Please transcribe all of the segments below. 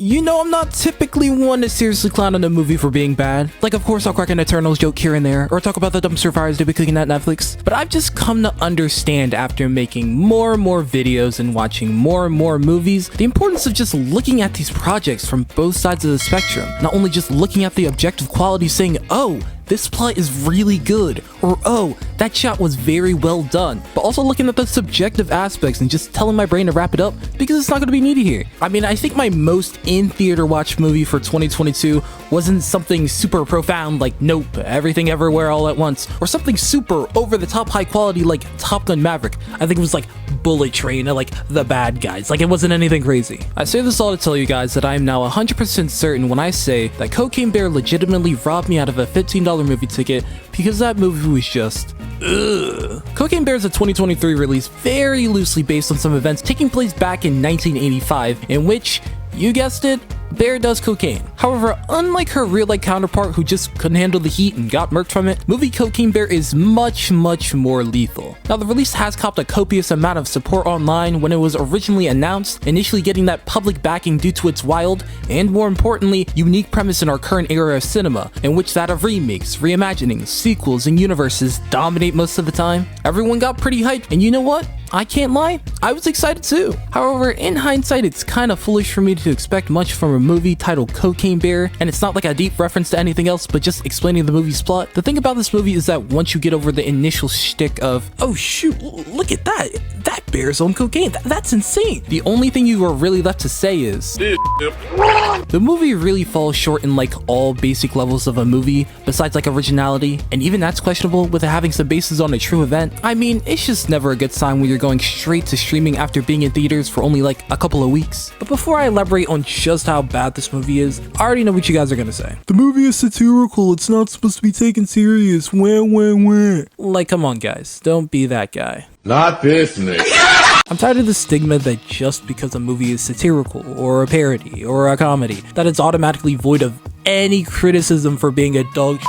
You know, I'm not typically one to seriously clown on a movie for being bad. Like, of course, I'll crack an Eternals joke here and there, or talk about the dumpster fires they'll be cooking at Netflix. But I've just come to understand after making more and more videos and watching more and more movies, the importance of just looking at these projects from both sides of the spectrum. Not only just looking at the objective quality saying, oh, this plot is really good, or oh, that shot was very well done, but also looking at the subjective aspects and just telling my brain to wrap it up because it's not going to be needed here. I mean, I think my most in-theater watched movie for 2022 wasn't something super profound like Nope, Everything Everywhere All at Once, or something super over-the-top high quality like Top Gun Maverick. I think it was like Bullet Train or like The Bad Guys, like it wasn't anything crazy. I say this all to tell you guys that I am now 100% certain when I say that Cocaine Bear legitimately robbed me out of a $15 movie ticket because that movie was just ugh. Cocaine Bear is a 2023 release very loosely based on some events taking place back in 1985 in which, you guessed it, Bear does cocaine. However, unlike her real-life counterpart who just couldn't handle the heat and got murked from it, movie Cocaine Bear is much more lethal. Now, the release has copped a copious amount of support online when it was originally announced, initially getting that public backing due to its wild, and more importantly, unique premise in our current era of cinema, in which that of remakes, reimaginings, sequels, and universes dominate most of the time. Everyone got pretty hyped, and you know what? I can't lie, I was excited too. However, in hindsight, it's kind of foolish for me to expect much from a movie titled Cocaine Bear, and it's not like a deep reference to anything else, but just explaining the movie's plot. The thing about this movie is that once you get over the initial shtick of, oh shoot, look at that bear's on cocaine, that's insane, the only thing you are really left to say is, the movie really falls short in like all basic levels of a movie, besides like originality, and even that's questionable with it having some basis on a true event. I mean, it's just never a good sign when you're going straight to streaming after being in theaters for only like a couple of weeks. But before I elaborate on just how bad this movie is, I already know what you guys are gonna say. The movie is satirical, it's not supposed to be taken serious, wah. Like, come on guys, don't be that guy. Not this nigga. I'm tired of the stigma that just because a movie is satirical, or a parody, or a comedy, that it's automatically void of any criticism for being a dog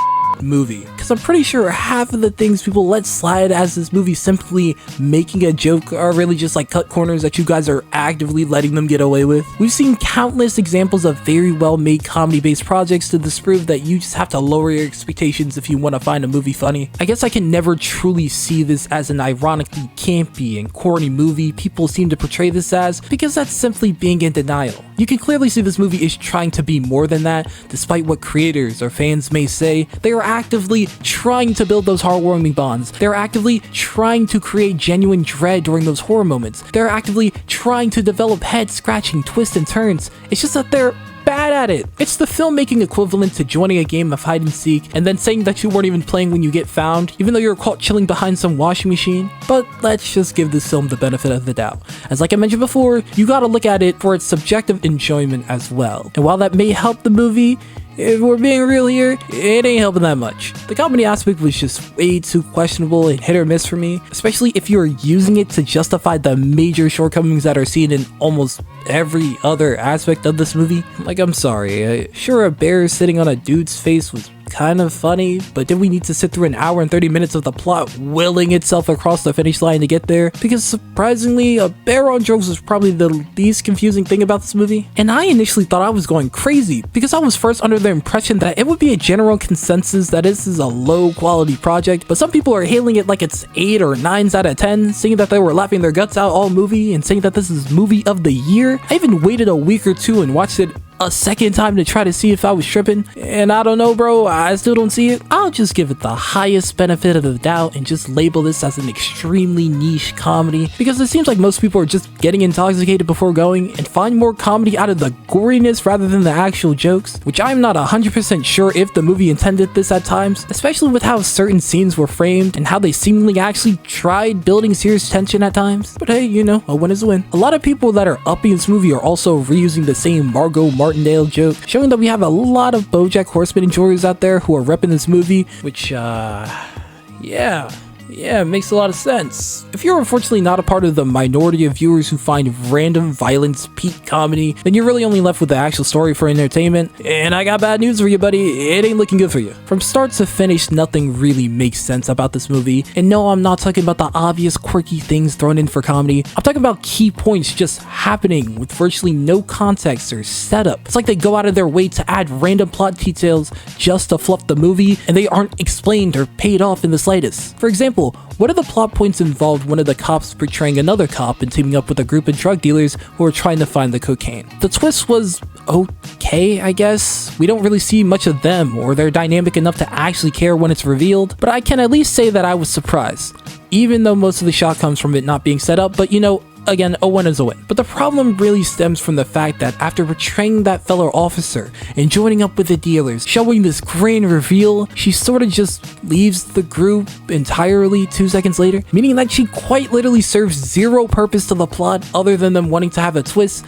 movie. Because I'm pretty sure half of the things people let slide as this movie simply making a joke are really just like cut corners that you guys are actively letting them get away with. We've seen countless examples of very well made comedy based projects to disprove that you just have to lower your expectations if you want to find a movie funny. I guess I can never truly see this as an ironically campy and corny movie people seem to portray this as, because that's simply being in denial. You can clearly see this movie is trying to be more than that, despite what creators or fans may say. They are actively trying to build those heartwarming bonds. They're actively trying to create genuine dread during those horror moments. They're actively trying to develop head-scratching twists and turns. It's just that they're bad at it. It's the filmmaking equivalent to joining a game of hide and seek and then saying that you weren't even playing when you get found, even though you were caught chilling behind some washing machine. But let's just give this film the benefit of the doubt. As like I mentioned before, you gotta look at it for its subjective enjoyment as well. And while that may help the movie, if we're being real here, it ain't helping that much. The comedy aspect was just way too questionable and hit or miss for me, especially if you're using it to justify the major shortcomings that are seen in almost every other aspect of this movie. Like, I'm sorry, sure, a bear sitting on a dude's face was kind of funny, but did we need to sit through an hour and 30 minutes of the plot willing itself across the finish line to get there? Because surprisingly, a bear on drugs was probably the least confusing thing about this movie. And I initially thought I was going crazy, because I was first under the impression that it would be a general consensus that this is a low quality project, but some people are hailing it like it's 8 or 9s out of 10, saying that they were laughing their guts out all movie and saying that this is movie of the year. I even waited a week or two and watched it a second time to try to see if I was tripping, and I don't know bro, I still don't see it. I'll just give it the highest benefit of the doubt and just label this as an extremely niche comedy, because it seems like most people are just getting intoxicated before going and find more comedy out of the goriness rather than the actual jokes, which I'm not 100% sure if the movie intended this at times, especially with how certain scenes were framed and how they seemingly actually tried building serious tension at times. But hey, you know, a win is a win. A lot of people that are upping this movie are also reusing the same Margo Martindale joke, showing that we have a lot of BoJack Horseman enjoyers out there who are repping this movie, which, yeah, Yeah, it makes a lot of sense. If you're unfortunately not a part of the minority of viewers who find random violence peak comedy, then you're really only left with the actual story for entertainment. And I got bad news for you, buddy. It ain't looking good for you. From start to finish, nothing really makes sense about this movie. And no, I'm not talking about the obvious quirky things thrown in for comedy. I'm talking about key points just happening with virtually no context or setup. It's like they go out of their way to add random plot details just to fluff the movie, and they aren't explained or paid off in the slightest. For example, what are the plot points involved one of the cops portraying another cop and teaming up with a group of drug dealers who are trying to find the cocaine? The twist was okay, I guess. We don't really see much of them or their dynamic enough to actually care when it's revealed, but I can at least say that I was surprised, even though most of the shock comes from it not being set up. But you know, again, a win is a win. But the problem really stems from the fact that after betraying that fellow officer and joining up with the dealers, showing this grand reveal, she sort of just leaves the group entirely 2 seconds later, meaning that she quite literally serves zero purpose to the plot other than them wanting to have a twist.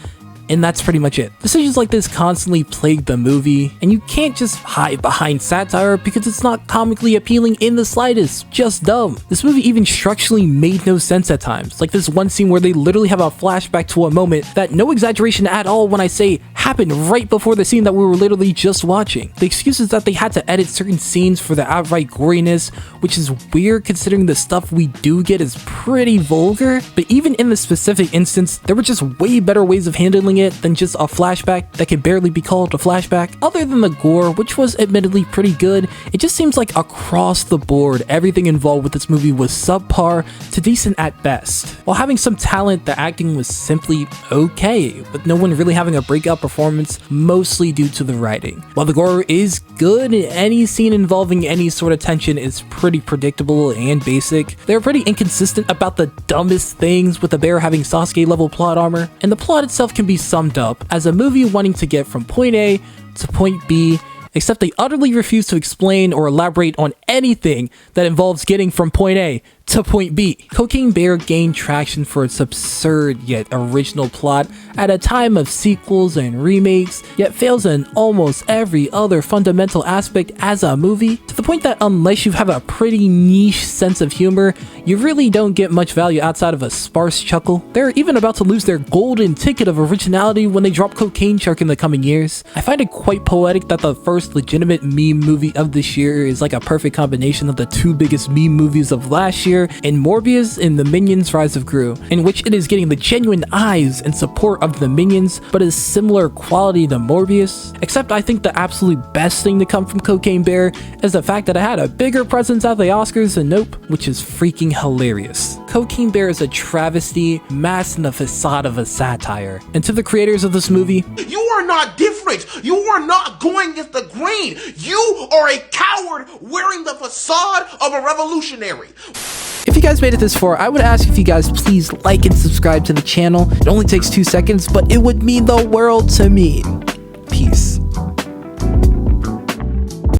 And that's pretty much it. Decisions like this constantly plague the movie, and you can't just hide behind satire because it's not comically appealing in the slightest, just dumb. This movie even structurally made no sense at times, like this one scene where they literally have a flashback to a moment that, no exaggeration at all when I say, happened right before the scene that we were literally just watching. The excuse is that they had to edit certain scenes for the outright goriness, which is weird considering the stuff we do get is pretty vulgar, but even in this specific instance, there were just way better ways of handling it than just a flashback that can barely be called a flashback. Other than the gore, which was admittedly pretty good, it just seems like across the board, everything involved with this movie was subpar to decent at best. While having some talent, the acting was simply okay, with no one really having a breakout performance, mostly due to the writing. While the gore is good, any scene involving any sort of tension is pretty predictable and basic. They're pretty inconsistent about the dumbest things, with the bear having Sasuke level plot armor, and the plot itself can be summed up as a movie wanting to get from point A to point B, except they utterly refuse to explain or elaborate on anything that involves getting from point A to point B. Cocaine Bear gained traction for its absurd yet original plot at a time of sequels and remakes, yet fails in almost every other fundamental aspect as a movie, to the point that unless you have a pretty niche sense of humor, you really don't get much value outside of a sparse chuckle. They're even about to lose their golden ticket of originality when they drop Cocaine Shark in the coming years. I find it quite poetic that the first legitimate meme movie of this year is like a perfect combination of the two biggest meme movies of last year, and Morbius and the Minions Rise of Gru, in which it is getting the genuine eyes and support of the Minions, but is similar quality to Morbius. Except I think the absolute best thing to come from Cocaine Bear is the fact that it had a bigger presence at the Oscars than Nope, which is freaking hilarious. Cocaine Bear is a travesty masked in the facade of a satire. And to the creators of this movie, you are not different. You are not going against the grain. You are a coward wearing the facade of a revolutionary. if you guys made it this far, I would ask if you guys please like and subscribe to the channel. It only takes 2 seconds, but it would mean the world to me.